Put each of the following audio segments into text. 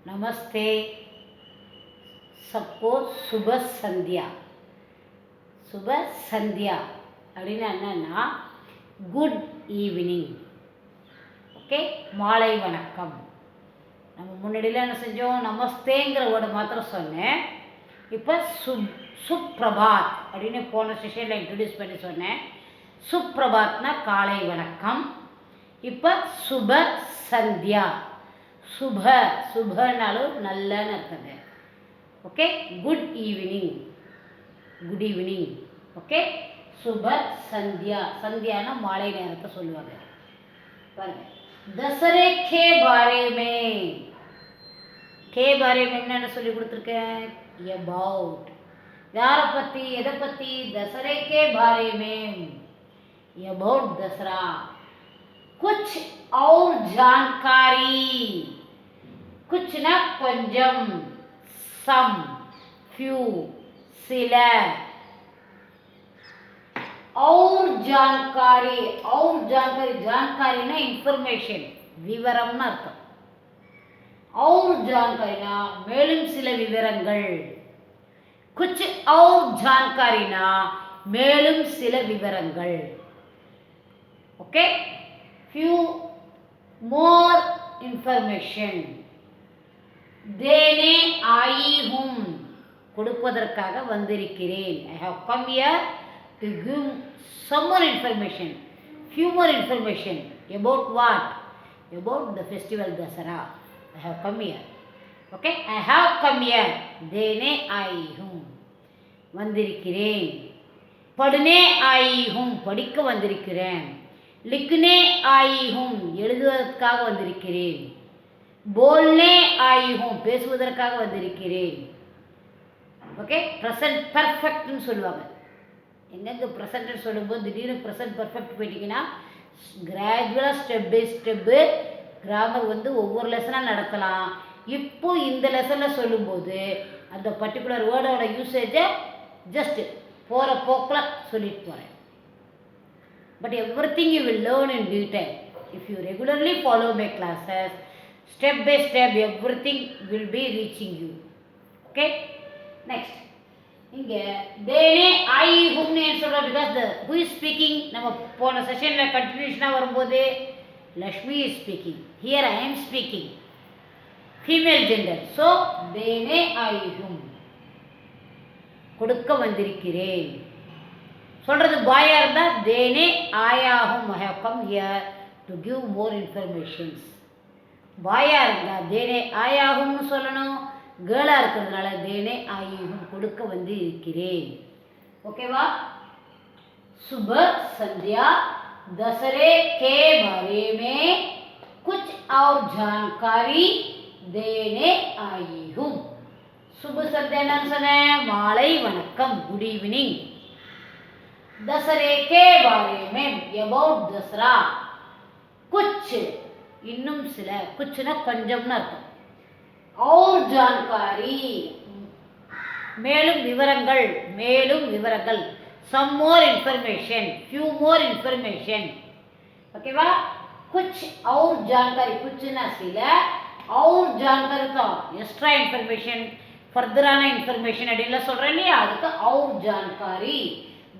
नमस्ते सबको सुबह संध्या அப்படின்னா என்னன்னா குட் ஈவினிங். ஓகே, மாலை வணக்கம். நம்ம முன்னாடியில் என்ன செஞ்சோம், நமஸ்தேங்கிற வேர்டை மாத்திரம் சொன்னேன். இப்போ சுப்ரபாத் அப்படின்னு போன செஷனில் இன்ட்ரடியூஸ் பண்ணி சொன்னேன். சுப்ரபாத்னா காலை வணக்கம். இப்போ சுப சந்தியா. சுபனாலும் நல்லன்னு அர்த்தங்க. Okay, good evening. ஓகே, சுப சந்தியா. சந்தியானா மாலை நேரத்தை சொல்லுவாங்க. பாருங்க, தசரே கே பாரேமே. கே பாரேமே என்னன்னு சொல்லி கொடுத்துருக்கேன், அபவுட். யாரை பற்றி, எதை பற்றி? दशहरे के बारे में, अबाउट दसरा. कुछ और जानकारी. कुछ ना கொஞ்சம், सम, फ्यू, சில. और जानकारी. जानकारीனா இன்ஃபர்மேஷன், விவரம்னு அர்த்தம். और जानकारीனா மேலும் சில விவரங்கள். कुछ और जानकारीனா மேலும் சில விவரங்கள். Okay, few more information. देने आई हूँ, கொடுப்பதற்காக வந்திருக்கிறேன். I have come here to give some more information, few more information. About what? About the festival Dasara. I have come here. Okay, I have come here. देने आई हूँ, வந்திருக்கிறேன். पढ़ने आई हूँ, படிக்க வந்திருக்கிறேன். लिखने आई हूँ, எழுதுவதற்காக வந்திருக்கிறேன். बोलने आई हूँ, பேசுவதற்காக வந்திருக்கிறேன். ஓகே, ப்ரெசன்ட் பர்ஃபெக்ட்னு சொல்லுவாங்க. எங்கெங்க ப்ரெசன்ட்னு சொல்லும்போது திடீர்னு ப்ரெசன்ட் பர்ஃபெக்ட் போயிட்டீங்கன்னா கிராஜுவலாக ஸ்டெப் பை ஸ்டெப்பு கிராமர் ஒவ்வொரு லெசனாக நடத்தலாம். இப்போ இந்த லெசனில் சொல்லும்போது அந்த பர்டிகுலர் வேர்டோட யூசேஜை ஜஸ்ட் போகிற போக்கில் சொல்லிட்டு போகிறேன். But everything you will learn in detail. If you regularly follow my classes, step by step, everything will be reaching you. Okay? Next. இங்கே தேனே ஐ ஹும்னு சொல்கிறோம். பிகாஸ் who is speaking, நம்ம போன செஷனில் கண்டினியூஷனாக வரும்போது Lakshmi is speaking. Here I am speaking. Female gender. So, தேனே ஐ ஹும், கொடுக்க வந்திருக்கிறேன். சொல்கிறது பாயாக இருந்தால் தேனே ஆயாகும். I have come here to give more informations. பாயாக இருந்தால் தேனே ஆயாகும்னு சொல்லணும். கேர்ளாக இருக்கிறதுனால தேனே ஆயும், கொடுக்க வந்து இருக்கிறேன். ஓகேவா? சுப சந்தியா. दशहरे के बारे में कुछ और जानकारी देने आई हूँ. சுப சந்தியா என்னன்னு சொன்னேன், மாலை வணக்கம், குட் ஈவினிங். दशहरे के बारे में, अबाउट दसरा. कुछ இன்னும் சில, कुछனா கொஞ்சம்னு அர்த்தம். और जानकारी மேலும் விவரங்கள். some more information, few more information. ஓகேவா? कुछ और जानकारी. कुछனா சில, और जानकारी தான் எக்ஸ்ட்ரா இன்ஃபர்மேஷன், ஃபர்தரான இன்ஃபர்மேஷன் அப்படின்லாம் சொல்கிறேன் இல்லையா, அதுக்கு और जानकारी.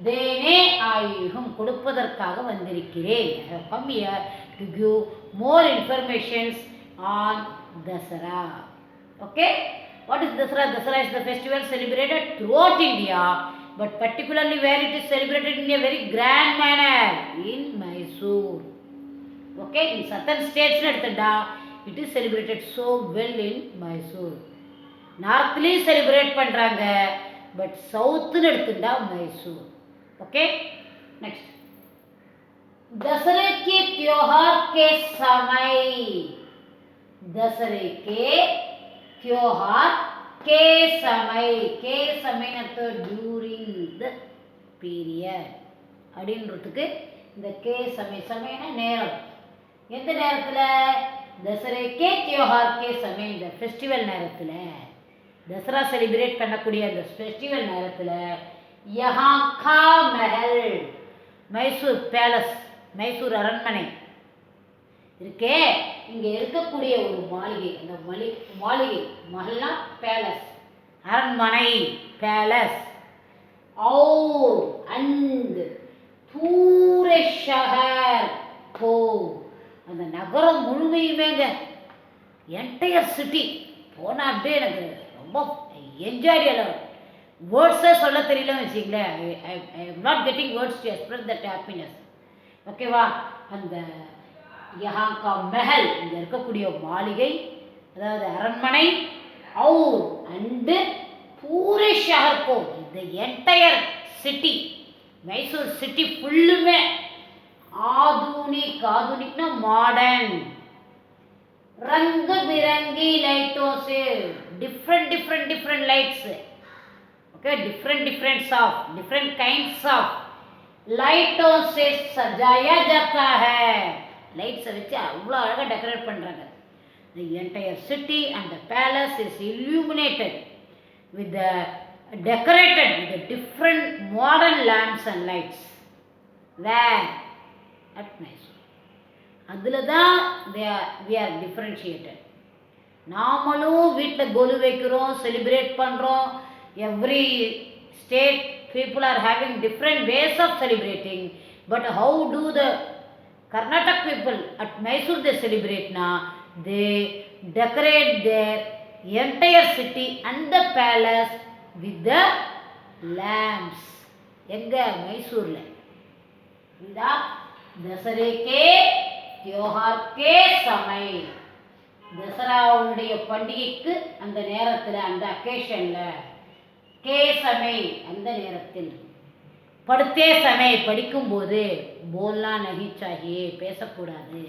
देने आई हूँ, கொடுப்பதற்காக வந்திருக்கிறேன். I have come here to give more informations on Dasara. Okay, what is Dasara? Dasara is the festival celebrated throughout India, but particularly where it is celebrated in a very grand manner in Mysore. Okay, in southern states எடுத்துட்டா it is celebrated so well in Mysore. நார்த்லயும் celebrate பண்றாங்க, but சவுத்னு எடுத்துட்டா Mysore. Okay, next. दशहरे के त्योहार के समय. दशहरे के त्योहार के समय. के समय तो ड्यूरिंग द पीरियड அப்படின்றதுக்கு இந்த கே சமயம்னா நேரம். எந்த நேரத்தில்? दशहरे के त्योहार के समय, இந்த ஃபெஸ்டிவல் நேரத்தில், தசரா செலிப்ரேட் பண்ணக்கூடிய அந்த ஃபெஸ்டிவல் நேரத்தில் यहाँ का महल, मैसूर पैलेस, मैसूर அரண்மனை. இருக்கே, இங்கே இருக்கக்கூடிய ஒரு மாளிகை, அந்த மாளிகை மஹல்லா பேலஸ், அரண்மனை பேலஸ், और அண்ட் பூரே ஷஹர் போ, அந்த நகரம் முழுமையுமேங்க, என்டையர் சிட்டி போனால் அப்படியே எனக்கு ரொம்ப என்ஜாய் எல்லாம் வேர்ட்ஸே சொல்ல தெரியலன்னு வச்சிங்களேன். I am not getting words to express that happiness. ஓகேவா? அந்த யஹா கா மெஹல், இங்கே இருக்கக்கூடிய மாளிகை, அதாவது அரண்மனை, और அண்டு பூரே ஷஹர் கோ, இந்த என்டையர் சிட்டி, மைசூர் சிட்டி ஃபுல்லுமே आधुनिकना मॉडर्न, रंग बिरंगी लाइटों से, different lights, okay, different of different kinds of लाइटों से सजाया जाता है. लाइट्स वच्चे अव्वलो अलगा decorate पண்றாங்க. The entire city and the palace is illuminated with the decorated with the different modern lamps and lights. Where at Mysore. அதில் தான் we are differentiated. நாமளும் வீட்டில் கொலு வைக்கிறோம், செலிப்ரேட் பண்ணுறோம். Every state people are having different ways of celebrating. But how do the Karnataka people at Mysore they celebrate na? They decorate their entire city and the palace with the lamps. எங்க மைசூரில் இதா दसरे के त्योहार के समय, दसराவுடைய பண்டிகைக்கு அந்த நேரத்தில், அந்த அக்கேஷனில், கே சமை அந்த நேரத்தில், படுத்தே சமை படிக்கும்போது, போல்னா நஹி சாஹியே பேசக்கூடாது.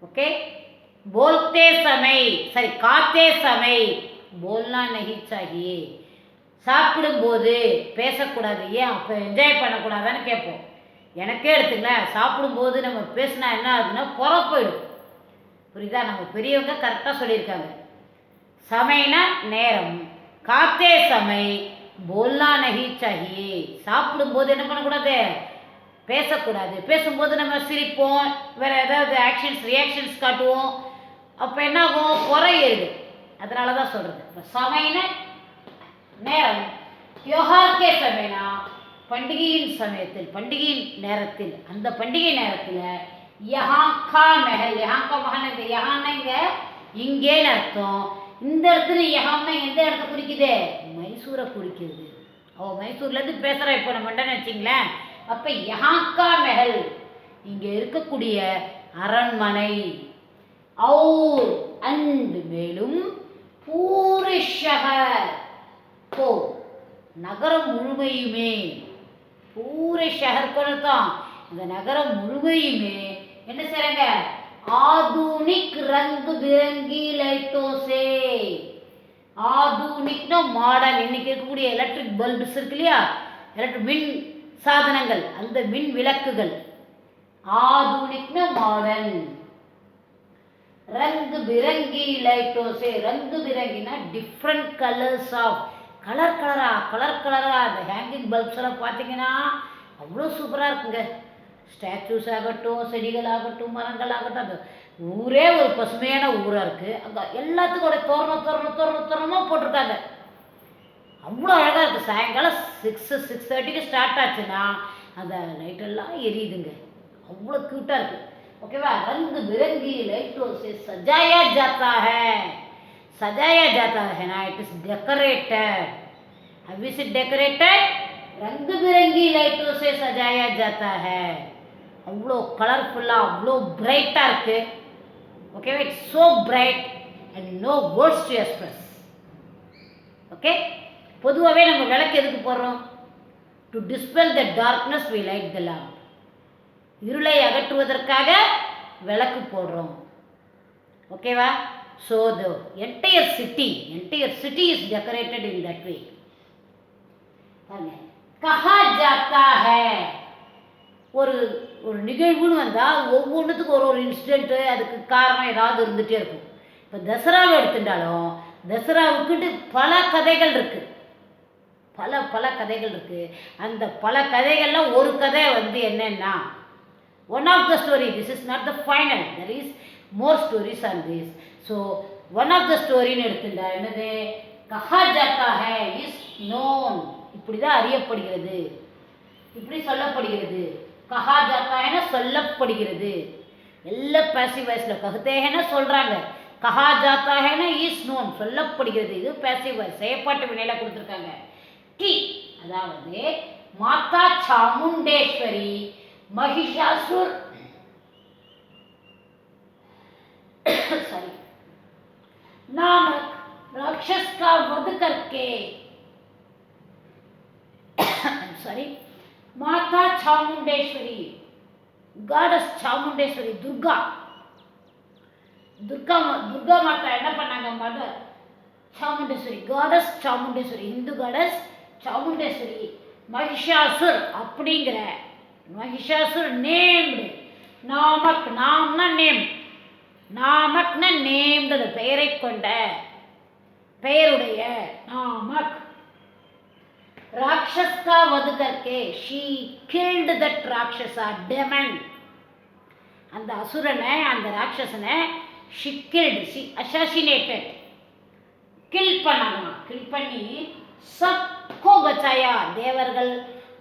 ஓகே, போல்தே சமை சரி காத்தே சமை போல்னா நஹி சாஹியே, சாப்பிடும்போது பேசக்கூடாது. ஏன் அப்போ என்ஜாய் பண்ணக்கூடாதான்னு கேட்போம். எனக்கே எடுத்துங்களேன், சாப்பிடும்போது நம்ம பேசினா என்ன ஆகுதுன்னா புற போயிடும். புரியுதா? நம்ம பெரியவங்க கரெக்டாக சொல்லியிருக்காங்க. சமைனா நேரம், காத்தே சமை போல்னா நஹி சாஹியே, சாப்பிடும்போது என்ன பண்ணக்கூடாது, பேசக்கூடாது. பேசும்போது நம்ம சிரிப்போம், வேறு ஏதாவது ஆக்ஷன்ஸ் ரியாக்ஷன்ஸ் காட்டுவோம். அப்போ என்ன ஆகும், குறையிடும். அதனால தான் சொல்கிறது. இப்போ சமைனா நேரம், தியோஹார் கே சமைனா பண்டிகையின் சமயத்தில், பண்டிகையின் நேரத்தில், அந்த பண்டிகை நேரத்தில் யஹா கா மெஹல், யஹா கா மஹல், யஹான்னா இங்கேன்னு அர்த்தம். இந்த இடத்துல யஹான்னா எந்த இடத்த குறிக்குது, மைசூரை குறிக்கிறது. மைசூர்லேருந்து பேசுகிறோம் இப்போ நம்மகிட்டன்னு வச்சிங்களேன். அப்போ யஹா கா மெஹல், இங்கே இருக்கக்கூடிய அரண்மனை, और அண்ட் மேலும், பூரே ஷஹர் கோ நகரம் முழுமையுமே, பூரே ஷஹர் को தான் இந்த நகரம் முழுமையுமே என்ன செய்றாங்க, ஆதுனிக் ரங் பிரங்கி லைட்டோ சே, ஆதுனிக்னா மாடர்ன், இன்னைக்கு இருக்கக்கூடிய எலக்ட்ரிக் பல்ப்ஸ் இருக்கு இல்லையா, எலக்ட்ரிக் மின் சாதனங்கள், அந்த மின் விளக்குகள், ஆதுனிக்னா மாடர்ன், रंग बिरंगी लाइटों से, रंग बिरंगी ना डिफरेंट कलर्स ऑफ, கலர் கலராக அந்த ஹேங்கிங் பல்ப்ஸ் எல்லாம் பார்த்தீங்கன்னா அவ்வளோ சூப்பராக இருக்குங்க. ஸ்டாச்சூஸ் ஆகட்டும், செடிகள் ஆகட்டும், மரங்கள் ஆகட்டும், அந்த ஊரே ஒரு பசுமையான ஊராக இருக்குது. அங்கே எல்லாத்துக்கும் ஒரு தோரணமாக போட்டிருக்காங்க. அவ்வளோ அழகாக இருக்குது. சாயங்காலம் 6:30 ஸ்டார்ட் ஆச்சுன்னா அந்த லைட்டெல்லாம் எரியுதுங்க. அவ்வளோ க்யூட்டாக இருக்குது. ओकेवा, रंग बिरंगी लाइटों से सजाया जाता है ना, it is decorated. How is it decorated? रंग बिरंगी लाइटों से सजाया जाता है. अव्वलो कलरफुल्ला, अव्वलो ब्राइटा इरुक्कु. Okay, it's so bright and no words to express. Okay, பொதுவாகவே நம்ம விளக்கு எதுக்கு போடுறோம்? to dispel the darkness we light the lamp. இருளை அகற்றுவதற்காக விளக்கு போடுறோம். ஓகேவா? So the entire city is decorated in that way. கஹா ஜாத்தா ஹை, ஒரு ஒரு நிகழ்வுன்னு வந்தால் ஒவ்வொன்றுத்துக்கும் ஒரு இன்சிடென்ட்டு, அதுக்கு காரணம் ஏதாவது இருந்துகிட்டே இருக்கும். இப்போ தசராவை எடுத்துட்டாலும் தசராவுக்குன்ட்டு பல கதைகள் இருக்குது, பல கதைகள் இருக்குது. அந்த பல கதைகளில் ஒரு கதை என்னன்னா, one of the story. This is not the final. There is more stories on this. So one of the story எடுத்துட்டா என்னது கஹா ஜாத்தா है is known. இப்படி தான் அறியப்படுகிறது, இப்படி சொல்லப்படுகிறது. கஹா ஜாத்தா है சொல்லப்படுகிறது. எல்லா பாசிவ் வாய்ஸ்ல கஹதே है சொல்றாங்க, கஹா ஜாத்தா है இஸ் நோன் சொல்லப்படுகிறது. இது பாசிவ் வாய்ஸ் செயற்பாட்டு வினையில கொடுத்துருக்காங்க. டி அதாவது மாதா சாமுண்டேஸ்வரி महिषासुर सॉरी नामक राक्षस का वध करके सॉरी माता चामुंडेश्वरी गॉडेस चामुंडेश्वरी दुर्गा दुर्गा दुर्गा माता என்ன பண்ணாங்க mother Chamundeshwari goddess Chamundeshwari Hindu goddess Chamundeshwari Mahishasura அப்படிங்கற महिषासुर नेम्ड नामक नामना नेम नामक न नेम्ड பெயரை கொண்ட பெயருடைய नामक राक्षस का वध करके she killed that राक्षसा demon அந்த அசுரனை அந்த ராட்சசனை she killed she assassinated kill பண்ணாங்க kill பண்ணி सबको बचाया தேவர்கள்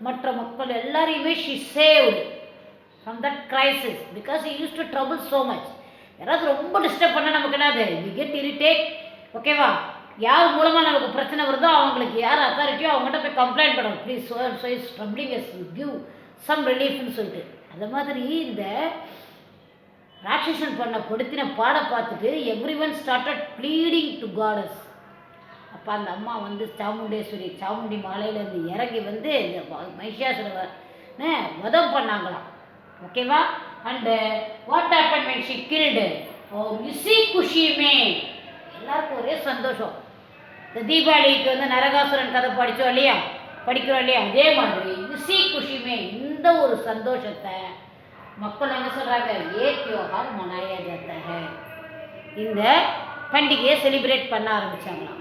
மற்ற மக்கள் எல்லாரையுமே she saved from that crisis because he used to trouble so much. யாராவது ரொம்ப டிஸ்டர்ப் பண்ண நமக்கு என்னது we get irritate. ஓகேவா, யார் மூலமாக நமக்கு பிரச்சனை வருதோ அவங்களுக்கு யார் அத்தாரிட்டியோ அவங்ககிட்ட போய் கம்ப்ளைண்ட் பண்ணணும், please so is troubling us give some ரிலீஃப்னு சொல்லிட்டு. அது மாதிரி இந்த ராட்சசன் பண்ண கொடுத்தின பாட பார்த்துட்டு every one started pleading to goddess. அப்போ அந்த அம்மா வந்து சாமுண்டேஸ்வரி சாமுண்டி மாலையிலேருந்து இறங்கி வந்து இந்த மகிஷாசுர வதம் பண்ணாங்களாம். ஓகேவா, and what happen when she killed இசி குஷியுமே எல்லாருக்கும் ஒரே சந்தோஷம். இந்த தீபாவளிக்கு வந்து நரகாசுரன் கதை படித்தோம் இல்லையா, படிக்கிறோம் இல்லையா, அதே மாதிரி இசி குஷியுமே இந்த ஒரு சந்தோஷத்தை மக்கள் என்ன சொல்கிறாங்க ஏ தியோகார் மனாயா ஜாத்தா ஹை, இந்த பண்டிகையை செலிப்ரேட் பண்ண ஆரம்பித்தாங்களாம்.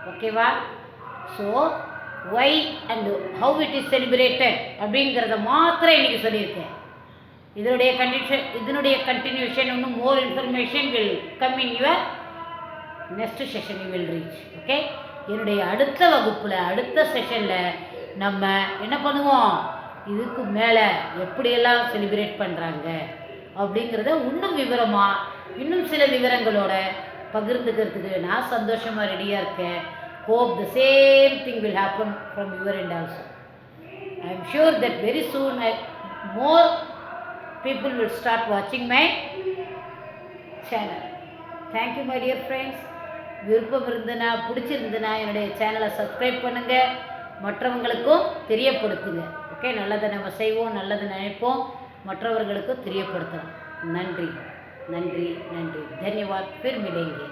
ஓகேவா, so why and how it is celebrated அப்படிங்கிறத மாத்திரம் இன்றைக்கி சொல்லியிருக்கேன். இதனுடைய கண்டினியூஷன் இன்னும் more information will come in your next session you will reach. Okay, என்னுடைய அடுத்த வகுப்பில் அடுத்த செஷனில் நம்ம என்ன பண்ணுவோம், இதுக்கு மேலே எப்படியெல்லாம் செலிப்ரேட் பண்ணுறாங்க அப்படிங்கிறத இன்னும் விவரமாக இன்னும் சில விவரங்களோட பகிர்ந்துக்கிறதுக்கு நான் சந்தோஷமாக ரெடியாக இருக்கேன். Hope the same thing will happen from your end also. I am sure that very soon more people will start watching my channel. Thank you my dear friends. விருப்பம் இருந்தனா பிடிச்சிருந்தனா என்னுடைய சேனலை சப்ஸ்கிரைப் பண்ணுங்கள், மற்றவங்களுக்கும் தெரியப்படுத்துங்க. ஓகே, நல்லதை நம்ம செய்வோம், நல்லதை நினைப்போம், மற்றவர்களுக்கும் தெரியப்படுத்தலாம். நன்றி நன்றி நன்றி. धन्यवाद. फिर मिलेंगे.